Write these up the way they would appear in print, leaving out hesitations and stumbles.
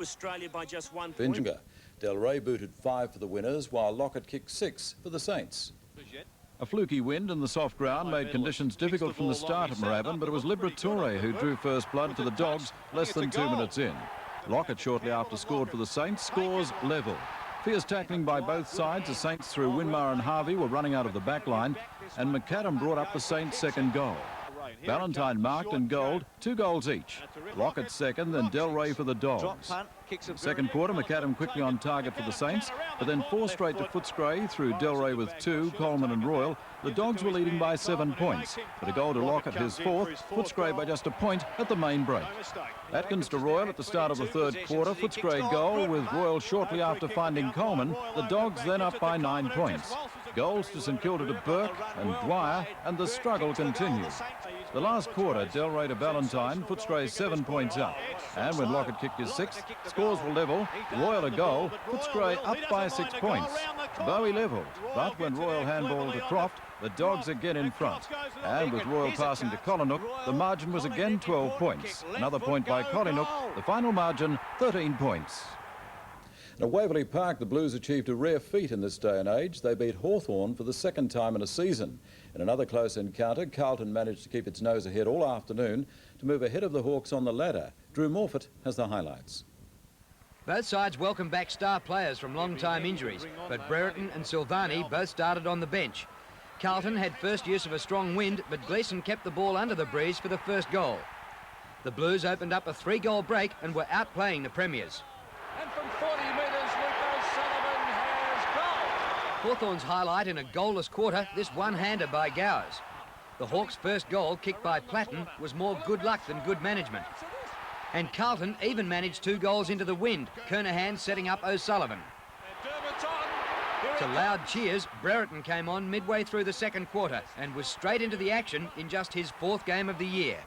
Australia by just 1 point. Binjinger. Del Rey booted 5 for the winners, while Lockett kicked 6 for the Saints. A fluky wind and the soft ground made conditions difficult from the start at Moorabbin, but it was Liberatore who drew first blood for the Dogs less than 2 minutes in. Lockett shortly after scored for the Saints, scores level. Fierce tackling by both sides. The Saints through Winmar and Harvey were running out of the back line, and McAdam brought up the Saints' second goal. Valentine marked and goaled, 2 goals each. Lockett second, then Del Rey for the Dogs. Second quarter, McAdam quickly on target for the Saints, but then 4 straight to Footscray through Del Rey with 2, Coleman and Royal. The Dogs were leading by 7 points, but a goal to Lockett, his 4th, Footscray by just a point at the main break. Atkins to Royal at the start of the third quarter, Footscray goal with Royal shortly after finding Coleman. The Dogs then up by 9 points. Goals to St Kilda to Burke and Dwyer, and the struggle continues. The last quarter, Del Rey to Valentine, Footscray 7 points up. And when Lockett kicked his 6th, scores were level, Royal a goal, Footscray up by 6 points. Bowie levelled, but when Royal handballed to Croft, the Dogs again in front. And with Royal passing to Collinook, the margin was again 12 points. Another point by Collinook, the final margin 13 points. At Waverley Park, the Blues achieved a rare feat in this day and age. They beat Hawthorn for the 2nd time in a season. In another close encounter, Carlton managed to keep its nose ahead all afternoon to move ahead of the Hawks on the ladder. Drew Morfitt has the highlights. Both sides welcome back star players from long-time injuries, but Brereton and Silvani both started on the bench. Carlton had first use of a strong wind, but Gleeson kept the ball under the breeze for the first goal. The Blues opened up a 3-goal break and were outplaying the Premiers. And from 40 metres, O'Sullivan has goal. Hawthorn's highlight in a goalless quarter, this one-hander by Gowers. The Hawks' first goal, kicked by Platten, was more good luck than good management. And Carlton even managed 2 goals into the wind, Kernahan setting up O'Sullivan. To loud cheers, Brereton came on midway through the second quarter and was straight into the action in just his 4th game of the year.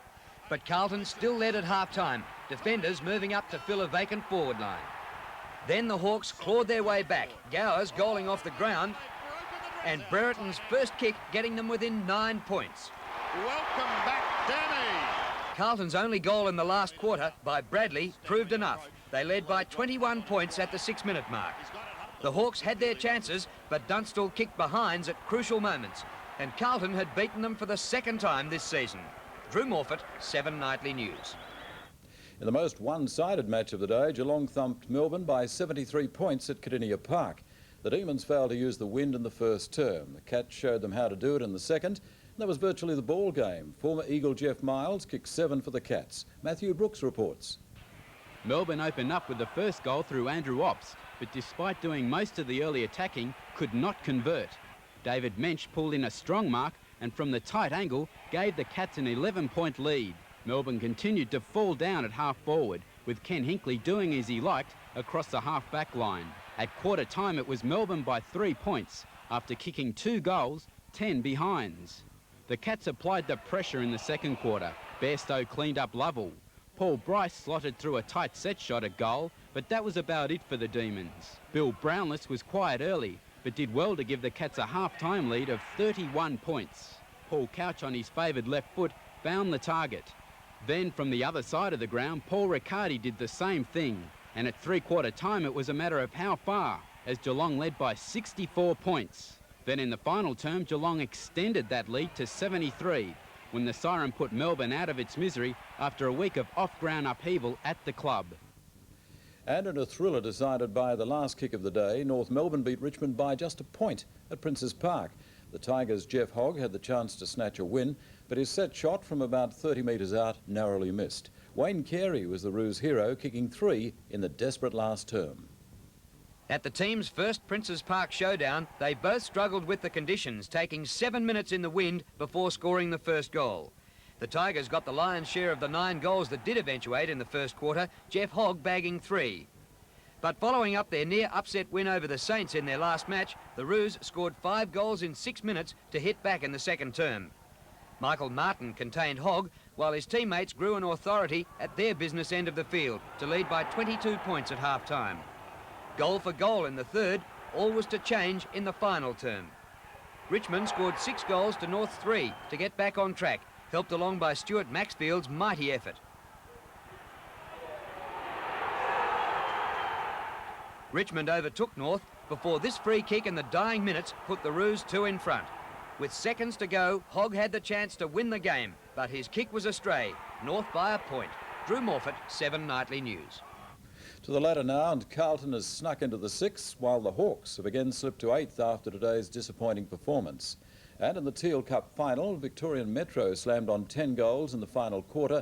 But Carlton still led at half-time, defenders moving up to fill a vacant forward line. Then the Hawks clawed their way back, Gowers goaling off the ground, and Brereton's first kick getting them within 9 points. Welcome back, Danny. Carlton's only goal in the last quarter by Bradley proved enough. They led by 21 points at the 6-minute mark. The Hawks had their chances, but Dunstall kicked behinds at crucial moments, and Carlton had beaten them for the 2nd time this season. Drew Morfitt, 7 Nightly News. In the most one-sided match of the day, Geelong thumped Melbourne by 73 points at Cardinia Park. The Demons failed to use the wind in the first term. The Cats showed them how to do it in the second. And that was virtually the ball game. Former Eagle Jeff Miles kicked 7 for the Cats. Matthew Brooks reports. Melbourne opened up with the first goal through Andrew Ops, but despite doing most of the early attacking, could not convert. David Mensch pulled in a strong mark and from the tight angle gave the Cats an 11-point lead. Melbourne continued to fall down at half-forward, with Ken Hinkley doing as he liked across the half-back line. At quarter time, it was Melbourne by 3 points. After kicking 2 goals, 10 behinds. The Cats applied the pressure in the second quarter. Bairstow cleaned up Lovell. Paul Bryce slotted through a tight set shot at goal, but that was about it for the Demons. Bill Brownless was quiet early, but did well to give the Cats a half-time lead of 31 points. Paul Couch on his favoured left foot found the target. Then from the other side of the ground, Paul Riccardi did the same thing. And at 3-quarter time, it was a matter of how far, as Geelong led by 64 points. Then in the final term, Geelong extended that lead to 73, when the siren put Melbourne out of its misery after a week of off-ground upheaval at the club. And in a thriller decided by the last kick of the day, North Melbourne beat Richmond by just a point at Princes Park. The Tigers' Jeff Hogg had the chance to snatch a win, but his set shot from about 30 metres out narrowly missed. Wayne Carey was the Roos hero, kicking 3 in the desperate last term. At the team's first Princes Park showdown, they both struggled with the conditions, taking 7 minutes in the wind before scoring the first goal. The Tigers got the lion's share of the 9 goals that did eventuate in the first quarter, Jeff Hogg bagging 3. But following up their near-upset win over the Saints in their last match, the Roos scored 5 goals in 6 minutes to hit back in the second term. Michael Martin contained Hogg, while his teammates grew in authority at their business end of the field to lead by 22 points at half-time. Goal for goal in the third, all was to change in the final term. Richmond scored 6 goals to North 3 to get back on track, helped along by Stuart Maxfield's mighty effort. Richmond overtook North before this free kick in the dying minutes put the Roos 2 in front. With seconds to go, Hogg had the chance to win the game, but his kick was astray. North by a point. Drew Morfitt, 7 Nightly News. To the ladder now, and Carlton has snuck into the 6th, while the Hawks have again slipped to 8th after today's disappointing performance. And in the Teal Cup final, Victorian Metro slammed on 10 goals in the final quarter